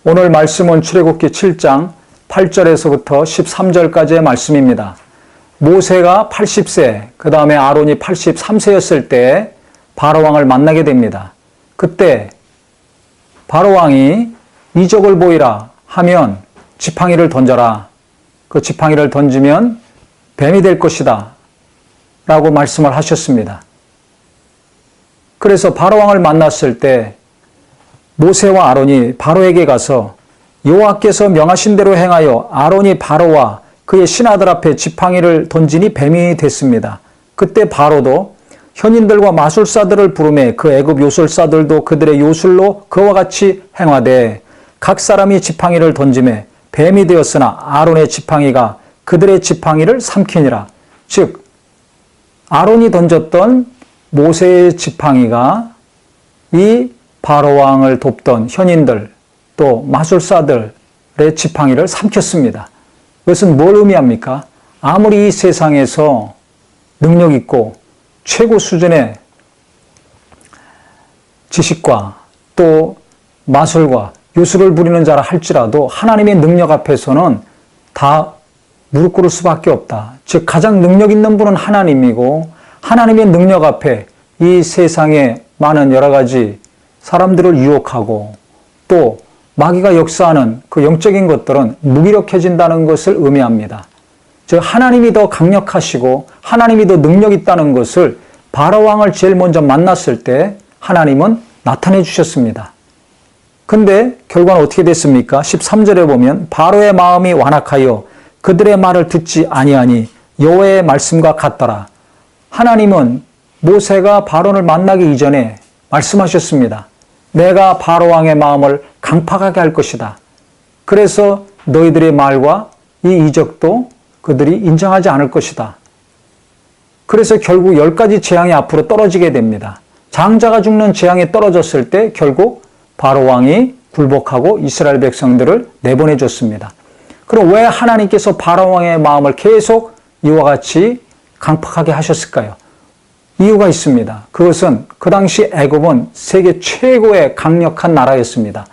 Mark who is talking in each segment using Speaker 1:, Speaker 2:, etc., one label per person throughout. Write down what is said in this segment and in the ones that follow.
Speaker 1: 오늘 말씀은 출애굽기 7장 8절에서부터 13절까지의 말씀입니다. 모세가 80세, 그 다음에 아론이 83세였을 때 바로왕을 만나게 됩니다. 그때 바로왕이 이적을 보이라 하면 지팡이를 던져라. 그 지팡이를 던지면 뱀이 될 것이다 라고 말씀을 하셨습니다. 그래서 바로왕을 만났을 때 모세와 아론이 바로에게 가서 여호와께서 명하신 대로 행하여 아론이 바로와 그의 신하들 앞에 지팡이를 던지니 뱀이 됐습니다. 그때 바로도 현인들과 마술사들을 부르매 그 애굽 요술사들도 그들의 요술로 그와 같이 행하되 각 사람이 지팡이를 던지매 뱀이 되었으나 아론의 지팡이가 그들의 지팡이를 삼키니라. 즉 아론이 던졌던 모세의 지팡이가 이 바로왕을 돕던 현인들 또 마술사들의 지팡이를 삼켰습니다. 이것은 뭘 의미합니까? 아무리 이 세상에서 능력 있고 최고 수준의 지식과 또 마술과 요술을 부리는 자라 할지라도 하나님의 능력 앞에서는 다 무릎 꿇을 수밖에 없다. 즉 가장 능력 있는 분은 하나님이고 하나님의 능력 앞에 이 세상에 많은 여러 가지 사람들을 유혹하고 또 마귀가 역사하는 그 영적인 것들은 무기력해진다는 것을 의미합니다. 즉 하나님이 더 강력하시고 하나님이 더 능력 있다는 것을 바로왕을 제일 먼저 만났을 때 하나님은 나타내 주셨습니다. 근데 결과는 어떻게 됐습니까? 13절에 보면 바로의 마음이 완악하여 그들의 말을 듣지 아니하니 여호와의 말씀과 같더라. 하나님은 모세가 바론을 만나기 이전에 말씀하셨습니다. 내가 바로왕의 마음을 강팍하게 할 것이다. 그래서 너희들의 말과 이 이적도 그들이 인정하지 않을 것이다. 그래서 결국 10가지 재앙이 앞으로 떨어지게 됩니다. 장자가 죽는 재앙이 떨어졌을 때 결국 바로왕이 굴복하고 이스라엘 백성들을 내보내줬습니다. 그럼 왜 하나님께서 바로왕의 마음을 계속 이와 같이 강팍하게 하셨을까요? 이유가 있습니다. 그것은 그 당시 애굽은 세계 최고의 강력한 나라였습니다.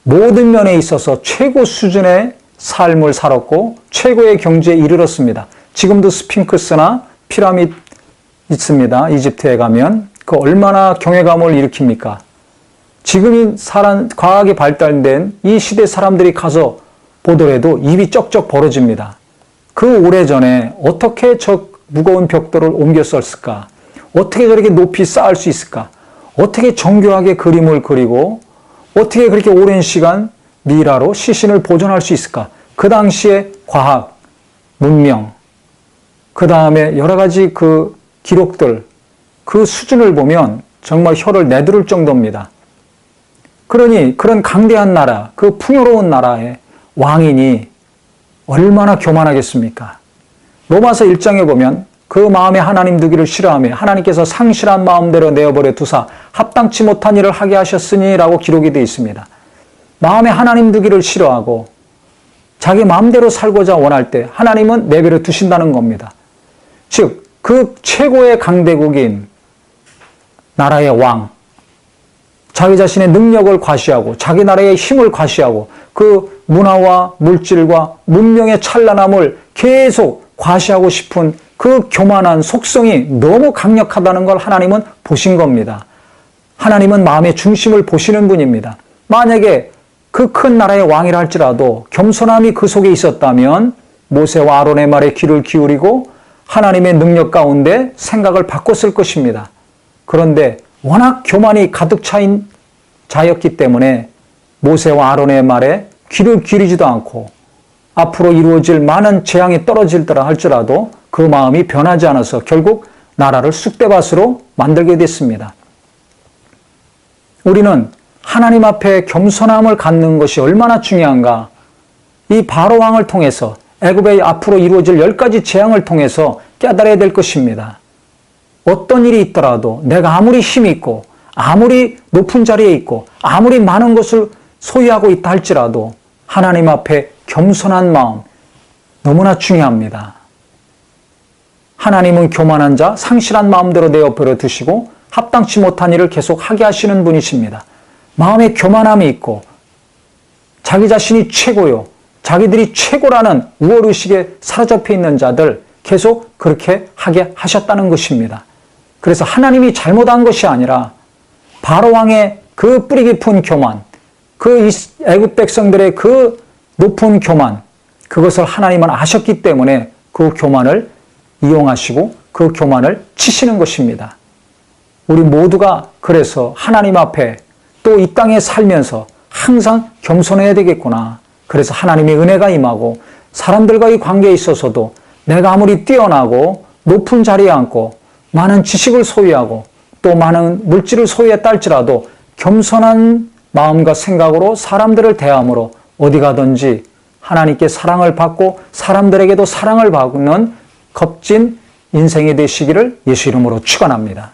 Speaker 1: 모든 면에 있어서 최고 수준의 삶을 살았고 최고의 경제에 이르렀습니다. 지금도 스핑크스나 피라미드 있습니다. 이집트에 가면 그 얼마나 경외감을 일으킵니까? 지금 과학이 발달된 이 시대 사람들이 가서 보더라도 입이 쩍쩍 벌어집니다. 그 오래전에 어떻게 저 무거운 벽돌을 옮겨 썼을까? 어떻게 저렇게 높이 쌓을 수 있을까? 어떻게 정교하게 그림을 그리고 어떻게 그렇게 오랜 시간 미라로 시신을 보존할 수 있을까? 그 당시에 과학, 문명, 그 다음에 여러 가지 그 기록들, 그 수준을 보면 정말 혀를 내두를 정도입니다. 그러니 그런 강대한 나라, 그 풍요로운 나라의 왕인이 얼마나 교만하겠습니까? 로마서 1장에 보면 그 마음에 하나님 두기를 싫어하며 하나님께서 상실한 마음대로 내어버려 두사 합당치 못한 일을 하게 하셨으니 라고 기록이 되어 있습니다. 마음에 하나님 두기를 싫어하고 자기 마음대로 살고자 원할 때 하나님은 내버려 두신다는 겁니다. 즉 그 최고의 강대국인 나라의 왕, 자기 자신의 능력을 과시하고 자기 나라의 힘을 과시하고 그 문화와 물질과 문명의 찬란함을 계속 과시하고 싶은 그 교만한 속성이 너무 강력하다는 걸 하나님은 보신 겁니다. 하나님은 마음의 중심을 보시는 분입니다. 만약에 그 큰 나라의 왕이라 할지라도 겸손함이 그 속에 있었다면 모세와 아론의 말에 귀를 기울이고 하나님의 능력 가운데 생각을 바꿨을 것입니다. 그런데 워낙 교만이 가득 차인 자였기 때문에 모세와 아론의 말에 귀를 기울이지도 않고 앞으로 이루어질 많은 재앙이 떨어질더라 할지라도 그 마음이 변하지 않아서 결국 나라를 쑥대밭으로 만들게 됐습니다. 우리는 하나님 앞에 겸손함을 갖는 것이 얼마나 중요한가? 이 바로왕을 통해서 애굽에 앞으로 이루어질 10가지 재앙을 통해서 깨달아야 될 것입니다. 어떤 일이 있더라도 내가 아무리 힘이 있고 아무리 높은 자리에 있고 아무리 많은 것을 소유하고 있다 할지라도 하나님 앞에 겸손한 마음 너무나 중요합니다. 하나님은 교만한 자, 상실한 마음대로 내어버려 두시고 합당치 못한 일을 계속 하게 하시는 분이십니다. 마음에 교만함이 있고 자기 자신이 최고요, 자기들이 최고라는 우월의식에 사로잡혀 있는 자들 계속 그렇게 하게 하셨다는 것입니다. 그래서 하나님이 잘못한 것이 아니라 바로왕의 그 뿌리 깊은 교만, 그 애굽 백성들의 그 높은 교만, 그것을 하나님은 아셨기 때문에 그 교만을 이용하시고 그 교만을 치시는 것입니다. 우리 모두가 그래서 하나님 앞에 또 이 땅에 살면서 항상 겸손해야 되겠구나. 그래서 하나님의 은혜가 임하고 사람들과의 관계에 있어서도 내가 아무리 뛰어나고 높은 자리에 앉고 많은 지식을 소유하고 또 많은 물질을 소유했다 할지라도 겸손한 마음과 생각으로 사람들을 대함으로 어디 가든지 하나님께 사랑을 받고 사람들에게도 사랑을 받는 값진 인생이 되시기를 예수 이름으로 축원합니다.